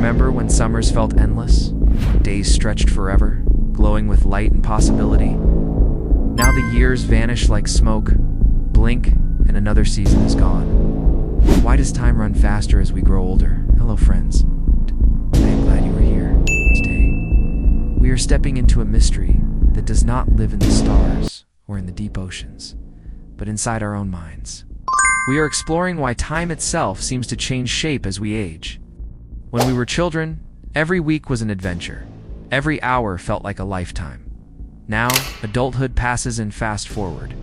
Remember when summers felt endless? Days stretched forever, glowing with light and possibility? Now the years vanish like smoke, blink, and another season is gone. Why does time run faster as we grow older? Hello, friends. I am glad you were here today. We are stepping into a mystery that does not live in the stars or in the deep oceans, but inside our own minds. We are exploring why time itself seems to change shape as we age. When we were children, every week was an adventure. Every hour felt like a lifetime. Now, adulthood passes in fast forward.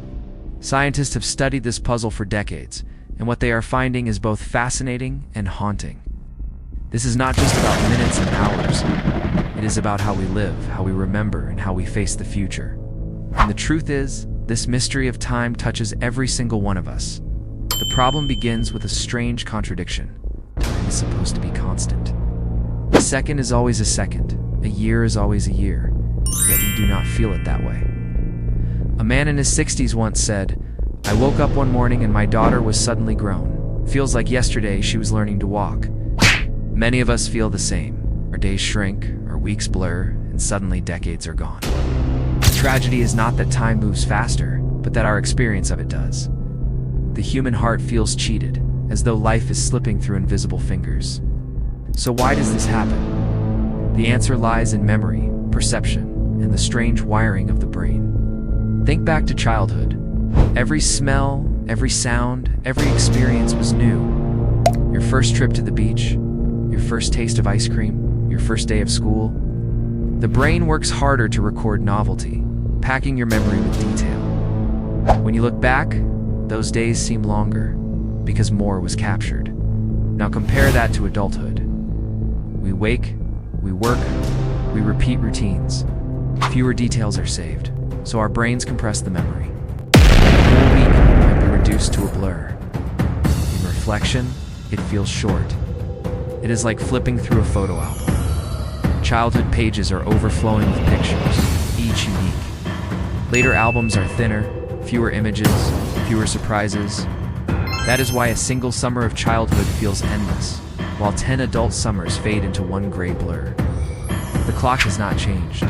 Scientists have studied this puzzle for decades, and what they are finding is both fascinating and haunting. This is not just about minutes and hours. It is about how we live, how we remember, and how we face the future. And the truth is, this mystery of time touches every single one of us. The problem begins with a strange contradiction. Time is supposed to be constant. A second is always a second. A year is always a year. Yet we do not feel it that way. A man in his 60s once said, "I woke up one morning and my daughter was suddenly grown. Feels like yesterday she was learning to walk." Many of us feel the same. Our days shrink, our weeks blur, and suddenly decades are gone. The tragedy is not that time moves faster, but that our experience of it does. The human heart feels cheated, as though life is slipping through invisible fingers. So why does this happen? The answer lies in memory, perception, and the strange wiring of the brain. Think back to childhood. Every smell, every sound, every experience was new. Your first trip to the beach, your first taste of ice cream, your first day of school. The brain works harder to record novelty, packing your memory with detail. When you look back, those days seem longer, because more was captured. Now compare that to adulthood. We wake, we work, we repeat routines. Fewer details are saved, so our brains compress the memory. A whole week might be reduced to a blur. In reflection, it feels short. It is like flipping through a photo album. Childhood pages are overflowing with pictures, each unique. Later albums are thinner, fewer images, fewer surprises. That is why a single summer of childhood feels endless, while 10 adult summers fade into one gray blur. The clock has not changed,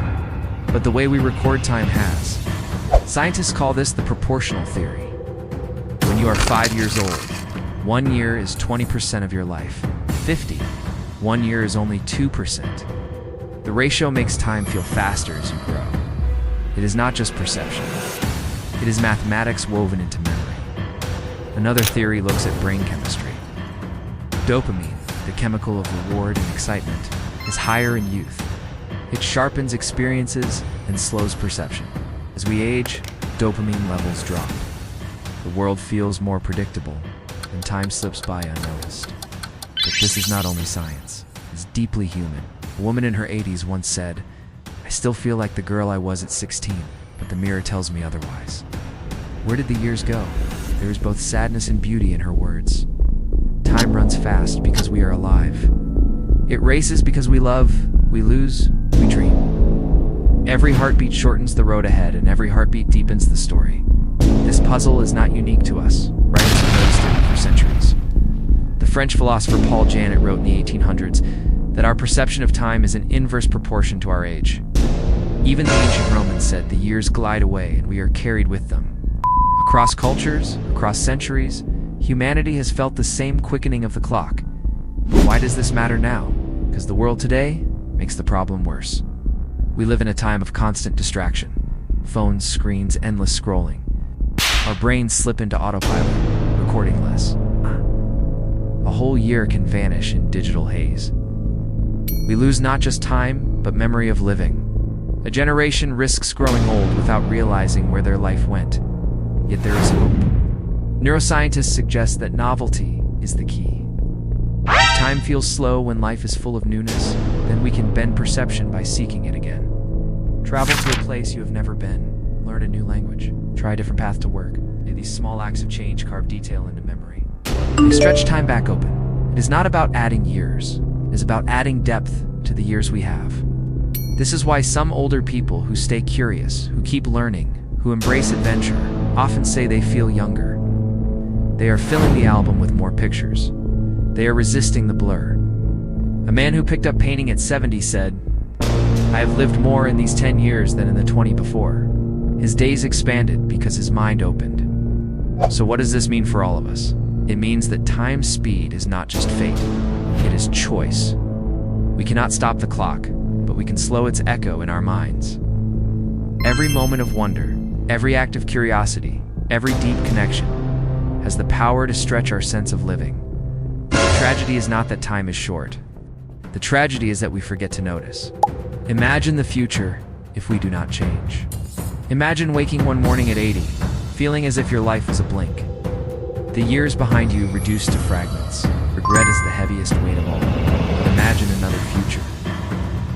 but the way we record time has. Scientists call this the proportional theory. When you are 5 years old, 1 year is 20% of your life. 50, 1 year is only 2%. The ratio makes time feel faster as you grow. It is not just perception. It is mathematics woven into memory. Another theory looks at brain chemistry. Dopamine, the chemical of reward and excitement, is higher in youth. It sharpens experiences and slows perception. As we age, dopamine levels drop. The world feels more predictable, and time slips by unnoticed. But this is not only science. It's deeply human. A woman in her 80s once said, "I still feel like the girl I was at 16, but the mirror tells me otherwise." Where did the years go? There is both sadness and beauty in her words. Time runs fast because we are alive. It races because we love, we lose, we dream. Every heartbeat shortens the road ahead, and every heartbeat deepens the story. This puzzle is not unique to us. Writers have noticed it for centuries. The French philosopher Paul Janet wrote in the 1800s that our perception of time is in inverse proportion to our age. Even the ancient Romans said the years glide away and we are carried with them. Across cultures, across centuries, humanity has felt the same quickening of the clock. But why does this matter now? Because the world today makes the problem worse. We live in a time of constant distraction. Phones, screens, endless scrolling. Our brains slip into autopilot, recording less. A whole year can vanish in digital haze. We lose not just time, but memory of living. A generation risks growing old without realizing where their life went. Yet there is hope. Neuroscientists suggest that novelty is the key. If time feels slow when life is full of newness, then we can bend perception by seeking it again. Travel to a place you have never been. Learn a new language. Try a different path to work. These small acts of change carve detail into memory. They stretch time back open. It is not about adding years. It is about adding depth to the years we have. This is why some older people who stay curious, who keep learning, who embrace adventure, often say they feel younger. They are filling the album with more pictures. They are resisting the blur. A man who picked up painting at 70 said, "I have lived more in these 10 years than in the 20 before." His days expanded because his mind opened. So what does this mean for all of us? It means that time's speed is not just fate, it is choice. We cannot stop the clock, but we can slow its echo in our minds. Every moment of wonder, every act of curiosity, every deep connection has the power to stretch our sense of living. The tragedy is not that time is short. The tragedy is that we forget to notice. Imagine the future if we do not change. Imagine waking one morning at 80, feeling as if your life was a blink. The years behind you reduced to fragments. Regret is the heaviest weight of all. Imagine another future.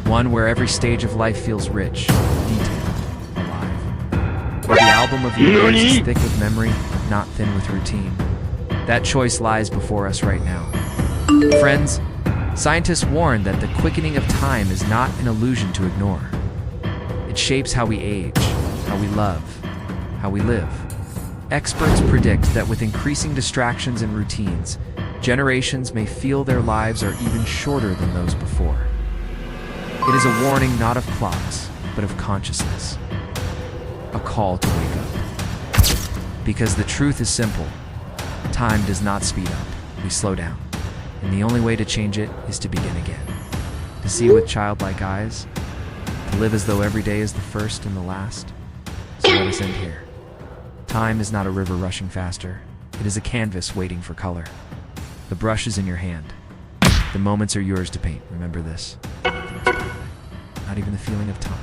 One where every stage of life feels rich, detailed, alive. Where the album of your years is thick with memory, not thin with routine. That choice lies before us right now. Friends, scientists warn that the quickening of time is not an illusion to ignore. It shapes how we age, how we love, how we live. Experts predict that with increasing distractions and routines, generations may feel their lives are even shorter than those before. It is a warning not of clocks, but of consciousness. A call to wake up. Because the truth is simple. Time does not speed up, we slow down. And the only way to change it is to begin again. To see with childlike eyes, to live as though every day is the first and the last. So let us end here. Time is not a river rushing faster. It is a canvas waiting for color. The brush is in your hand. The moments are yours to paint. Remember this. Not even the feeling of time.